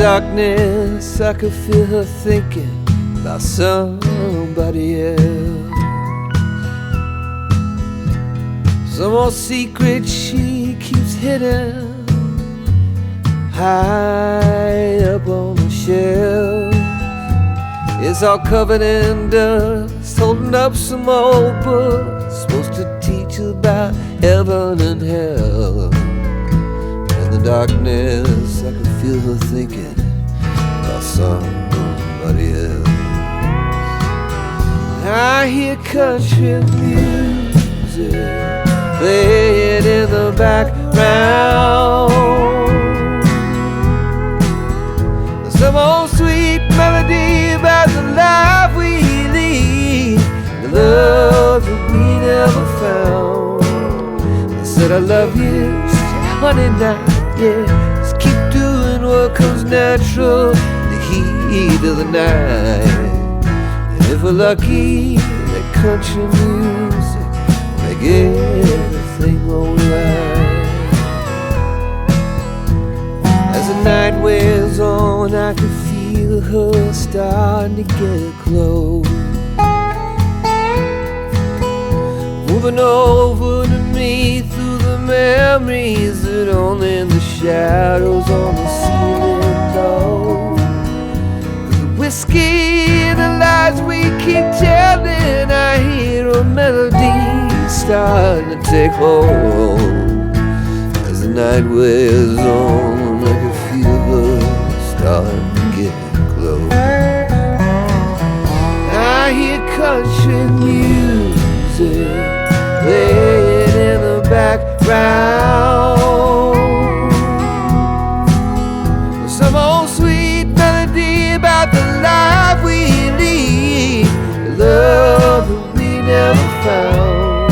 darkness, I could feel her thinking about somebody else. Some old secret she keeps hidden high up on the shelf. It's all covered in dust, holding up some old book supposed to teach about heaven and hell. In the darkness, I could feel her thinking about somebody else. I hear country music playing in the background. Some old sweet melody about the life we lead, the love that we never found. I said I love you, she said honey now, yeah, just keep doing what comes natural in the heat of the night. And if we're lucky, that country music make everything alright. As the night wears on, I can feel her starting to get close, moving over to me through the memories that only the shadows on the ceiling know. The whiskey and the lies we keep telling, I hear a melody starting to take hold. As the night wears on, I can feel her starting to get close. I hear country music playing in the background. Some old sweet melody about the life we lead, the love that we never found.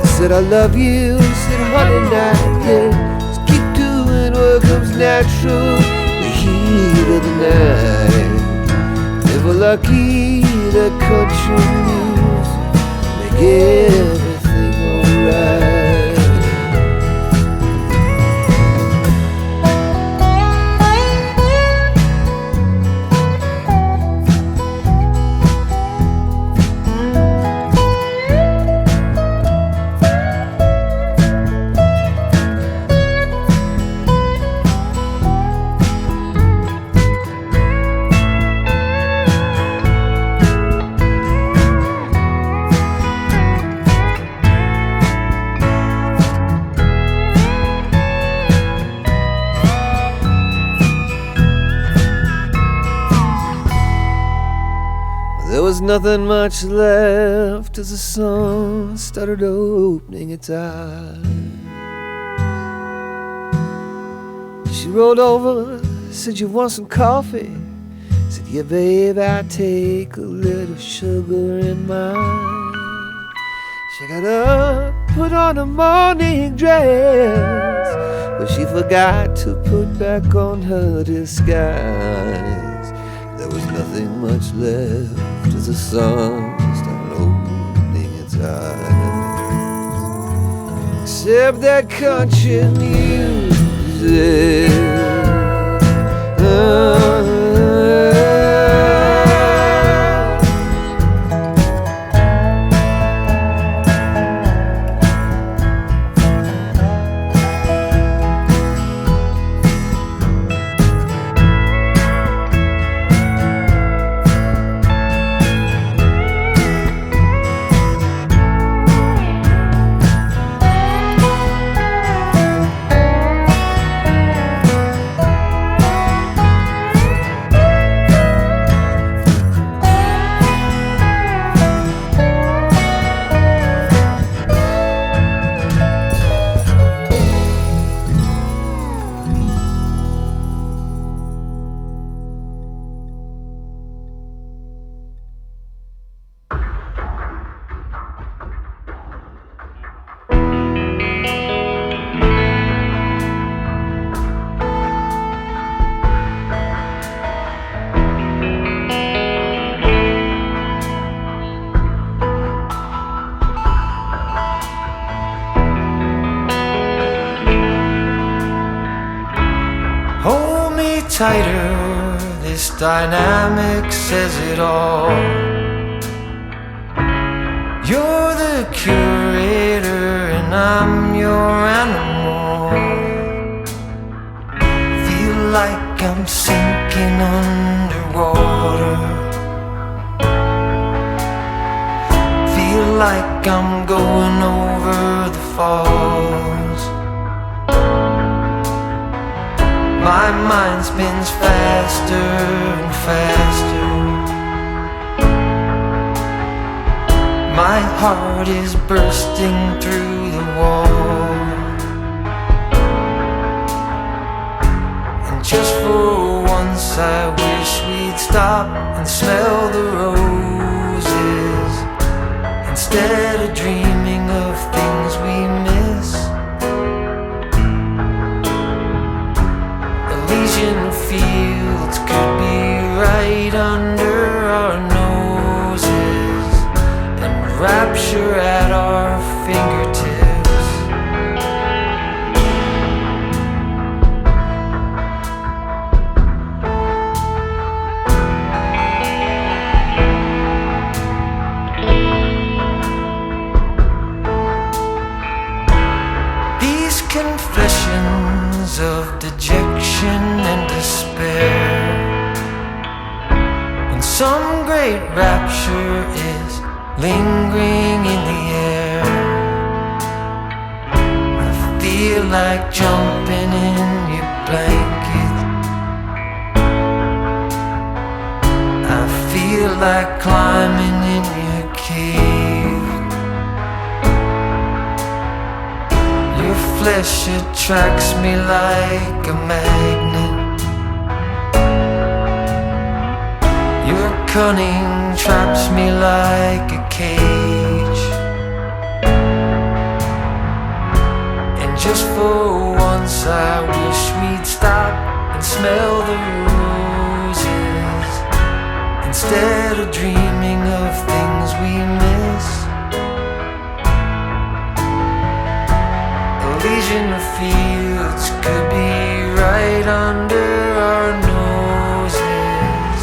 I said I love you, said honey now, yeah, just keep doing what comes natural, the heat of the night. If we're lucky, the country music make everything alright. There was nothing much left as the sun started opening its eyes. She rolled over, said, "You want some coffee?" Said, "Yeah, babe, I take a little sugar in mine." She got up, put on a morning dress, but she forgot to put back on her disguise. There was nothing much left as the sun started opening its eyes, except that country music. tighter, this dynamic says it all. You're the curator and I'm your animal. Feel like I'm sinking underwater. Feel like I'm going over the falls. My mind spins faster and faster. My heart is bursting through the wall. And just for once I wish we'd stop and smell the roses, instead of dreaming of things we miss. Elysian fields could be right under our noses, and rapture at our fingertips. These confessions of dejection and despair, when some great rapture is lingering in the air, I feel like jumping in your blanket. I feel like climbing in your cave. Your flesh attracts me like a magnet. Your cunning traps me like a cage. And just for once I wish we'd stop and smell the roses, instead of dreaming of things we miss. Elysian fields could be right under our noses,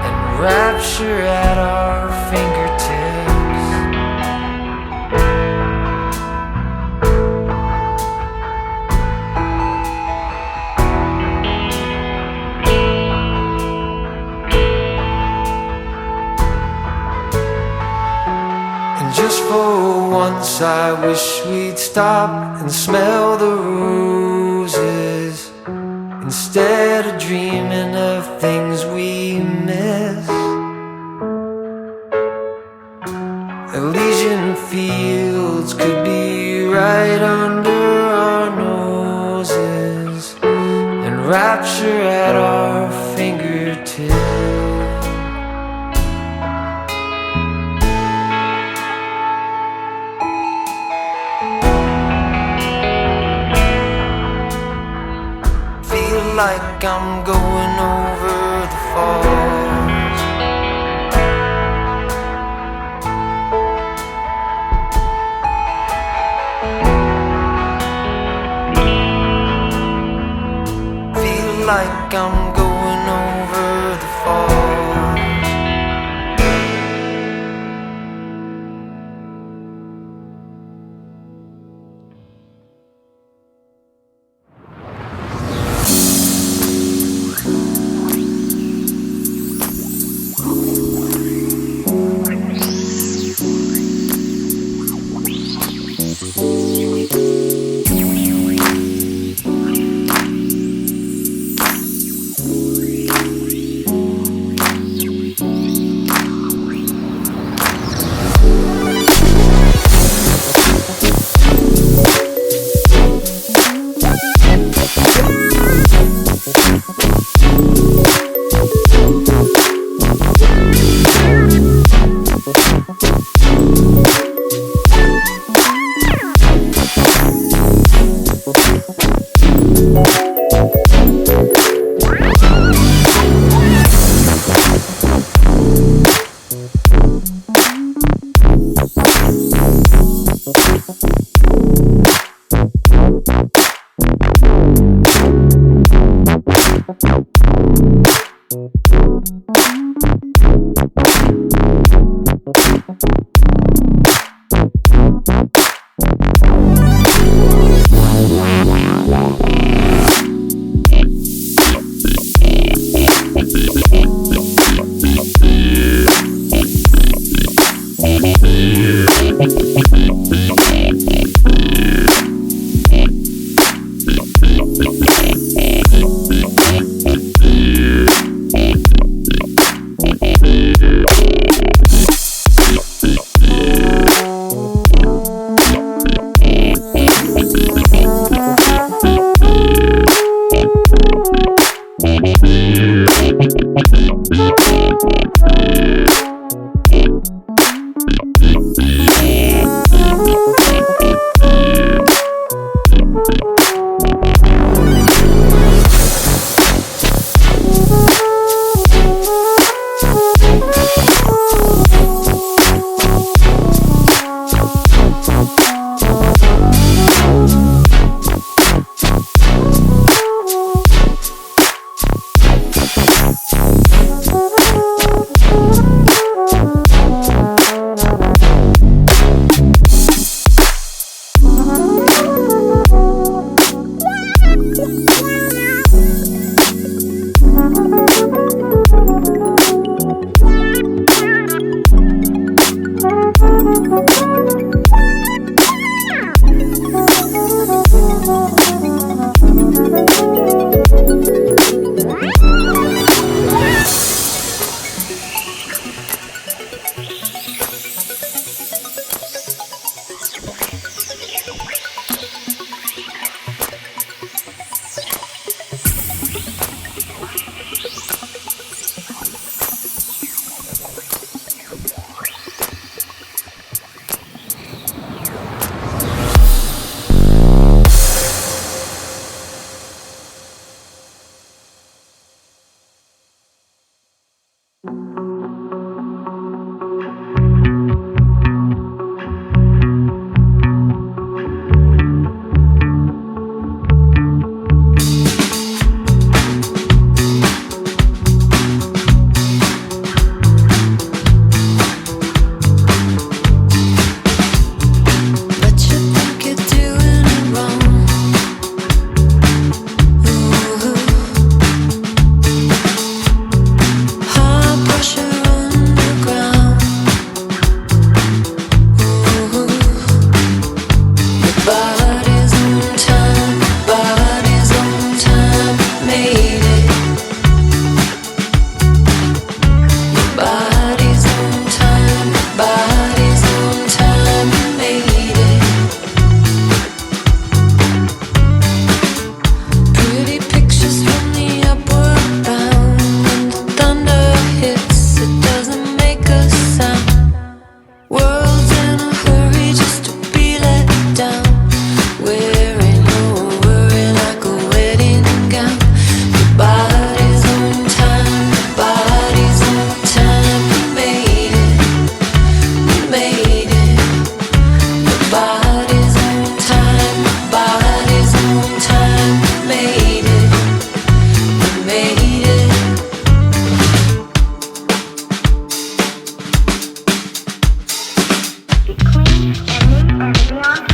and rapture at our fingertips. And just for once I wish we'd stop and smell the roses, instead of dreaming of things we miss. Elysian fields could be right under our noses, and rapture at our fingertips. Like I'm going over the falls. Feel like I'm going over the falls. Between A and B on